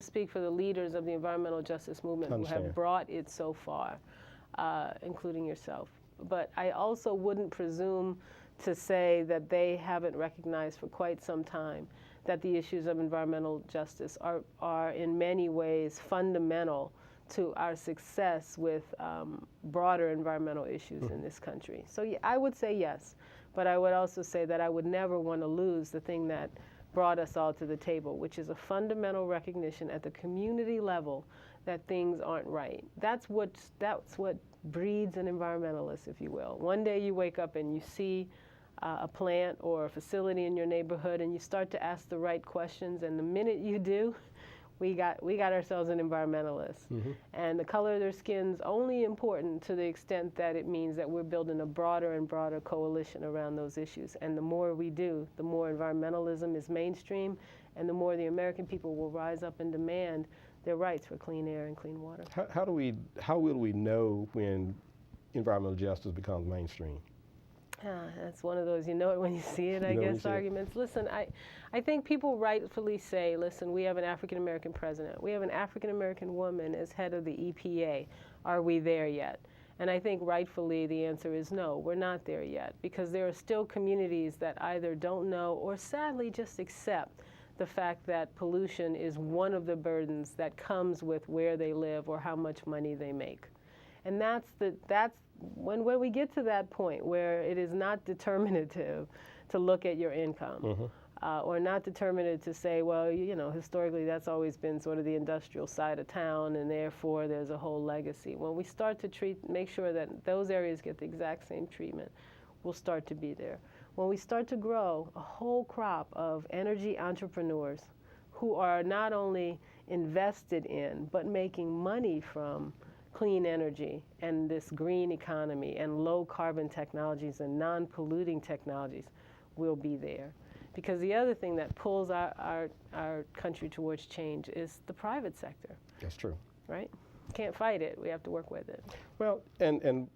speak for the leaders of the environmental justice movement who have brought it so far, including yourself. But I also wouldn't presume to say that they haven't recognized for quite some time that the issues of environmental justice are in many ways fundamental to our success with broader environmental issues in this country. So yeah, I would say yes, but I would also say that I would never want to lose the thing that brought us all to the table, which is a fundamental recognition at the community level that things aren't right. That's what breeds an environmentalist, if you will. One day you wake up and you see a plant or a facility in your neighborhood and you start to ask the right questions, and the minute you do, we got ourselves an environmentalist. And the color of their skin's only important to the extent that it means that we're building a broader and broader coalition around those issues. And the more we do, the more environmentalism is mainstream, and the more the American people will rise up and demand their rights for clean air and clean water. How will we know when environmental justice becomes mainstream? That's one of those, you know it when you see it, I guess, arguments. Listen, I think people rightfully say, listen, we have an African-American president. We have an African-American woman as head of the EPA. Are we there yet? And I think rightfully the answer is no, we're not there yet, because there are still communities that either don't know or sadly just accept the fact that pollution is one of the burdens that comes with where they live or how much money they make. And that's when we get to that point where it is not determinative to look at your income, or not determinative to say, well, you know, historically that's always been sort of the industrial side of town, and therefore there's a whole legacy. When we start to make sure that those areas get the exact same treatment, we'll start to be there. When we start to grow a whole crop of energy entrepreneurs who are not only invested in, but making money from clean energy and this green economy and low carbon technologies and non-polluting technologies, will be there. Because the other thing that pulls our country towards change is the private sector. That's true. Right? Can't fight it, we have to work with it. Well, and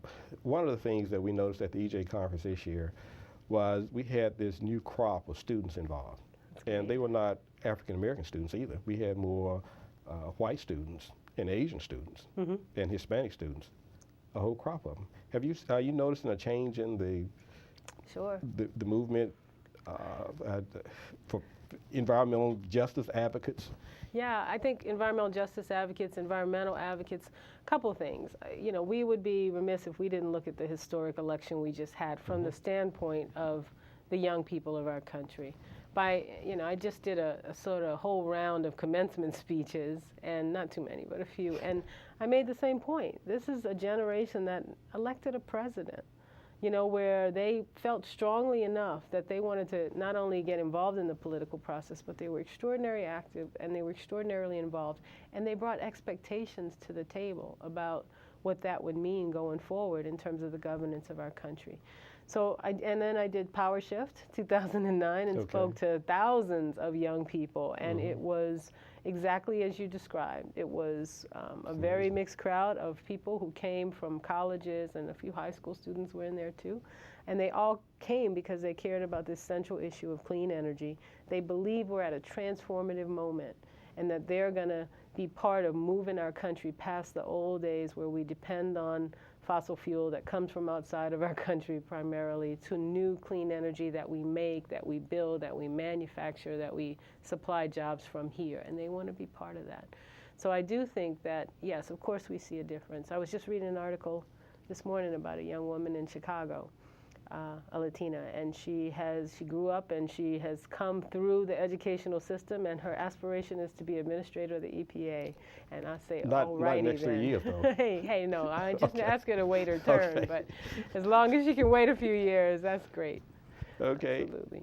one of the things that we noticed at the EJ conference this year was we had this new crop of students involved. And they were not African American students either. We had more white students and Asian students and Hispanic students, a whole crop of them. Are you noticing a change in the movement for environmental justice advocates? Yeah, I think environmental justice advocates, environmental advocates, a couple of things. You know, we would be remiss if we didn't look at the historic election we just had from the standpoint of the young people of our country. I just did a sort of whole round of commencement speeches, and not too many, but a few, and I made the same point. This is a generation that elected a president, you know, where they felt strongly enough that they wanted to not only get involved in the political process, but they were extraordinarily active and they were extraordinarily involved, and they brought expectations to the table about what that would mean going forward in terms of the governance of our country. So then I did Power Shift 2009 and spoke to thousands of young people, and it was exactly as you described. It was a very mixed crowd of people who came from colleges, and a few high school students were in there too. And they all came because they cared about this central issue of clean energy. They believe we're at a transformative moment, and that they're going to be part of moving our country past the old days where we depend on fossil fuel that comes from outside of our country primarily, to new clean energy that we make, that we build, that we manufacture, that we supply jobs from here, and they want to be part of that. So I do think that, yes, of course we see a difference. I was just reading an article this morning about a young woman in Chicago, a Latina, and she grew up and she has come through the educational system, and her aspiration is to be administrator of the EPA. And I say, all righty then. Not next 3 years, though. hey, no, I just ask her to wait her turn, but as long as she can wait a few years, that's great. Okay. Absolutely.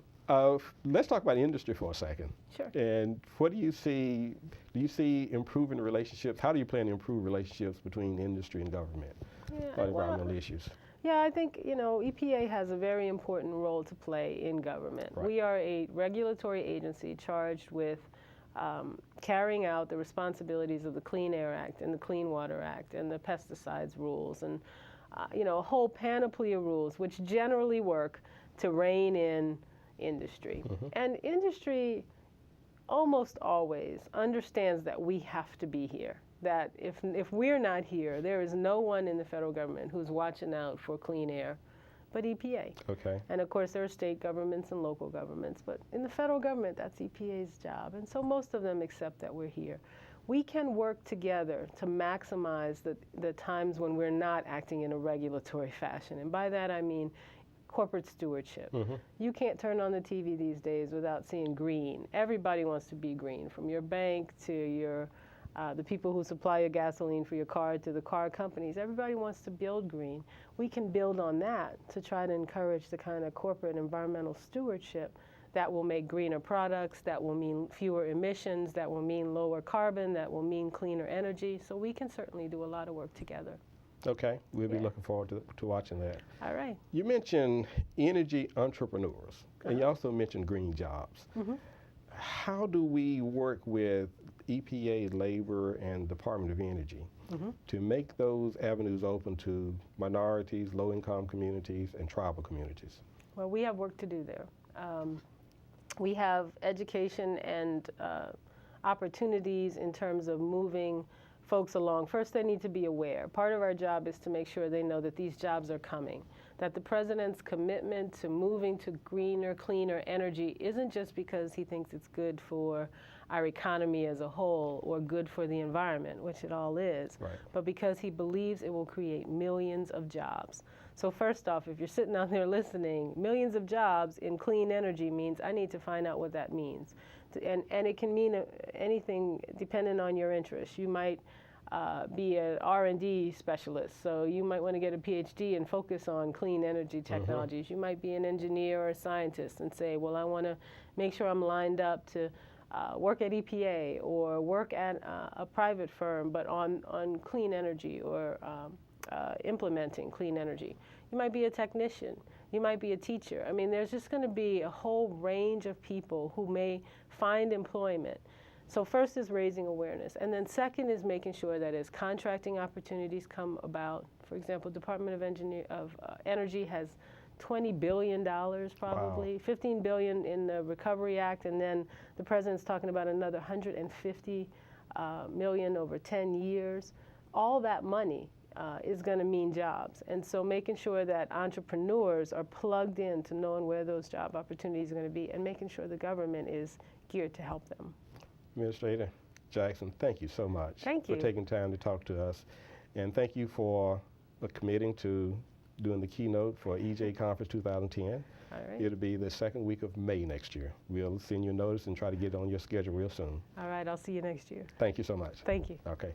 Let's talk about industry for a second. Sure. And what do you see? Do you see improving relationships? How do you plan to improve relationships between industry and government on environmental issues? Yeah, I think, you know, EPA has a very important role to play in government. Right. We are a regulatory agency charged with carrying out the responsibilities of the Clean Air Act and the Clean Water Act and the pesticides rules and, you know, a whole panoply of rules which generally work to rein in industry. And industry almost always understands that we have to be here. That if we're not here, there is no one in the federal government who's watching out for clean air but EPA. Okay. And of course there are state governments and local governments, but in the federal government that's EPA's job. And so most of them accept that we're here. We can work together to maximize the times when we're not acting in a regulatory fashion. And by that I mean corporate stewardship. You can't turn on the TV these days without seeing green. Everybody wants to be green, from your bank to your the people who supply your gasoline for your car to the car companies. Everybody wants to build green. We can build on that to try to encourage the kind of corporate environmental stewardship that will make greener products, that will mean fewer emissions, that will mean lower carbon, that will mean cleaner energy. So we can certainly do a lot of work together. Okay, we'll be looking forward to watching that. All right. You mentioned energy entrepreneurs, and you also mentioned green jobs. How do we work with EPA, Labor, and Department of Energy to make those avenues open to minorities, low-income communities, and tribal communities? Well, we have work to do there. We have education and opportunities in terms of moving folks along. First, they need to be aware. Part of our job is to make sure they know that these jobs are coming, that the president's commitment to moving to greener, cleaner energy isn't just because he thinks it's good for our economy as a whole or good for the environment, which it all is, but because he believes it will create millions of jobs. So first off, if you're sitting out there listening, millions of jobs in clean energy means I need to find out what that means. And it can mean anything depending on your interests. You might be an R&D specialist, so you might want to get a PhD and focus on clean energy technologies. You might be an engineer or a scientist and say, well, I want to make sure I'm lined up to work at EPA or work at a private firm, but on clean energy or implementing clean energy. You might be a technician. You might be a teacher. I mean, there's just going to be a whole range of people who may find employment. So first is raising awareness, and then second is making sure that as contracting opportunities come about, for example, Department of Energy has $20 billion probably, wow. $15 billion in the Recovery Act, and then the president's talking about another $150 million over 10 years. All that money is going to mean jobs. And so making sure that entrepreneurs are plugged in to knowing where those job opportunities are going to be and making sure the government is geared to help them. Administrator Jackson, thank you so much for taking time to talk to us. And thank you for committing to doing the keynote for EJ Conference 2010. All right. It'll be the second week of May next year. We'll send you a notice and try to get it on your schedule real soon. All right, I'll see you next year. Thank you so much. Thank you. Okay.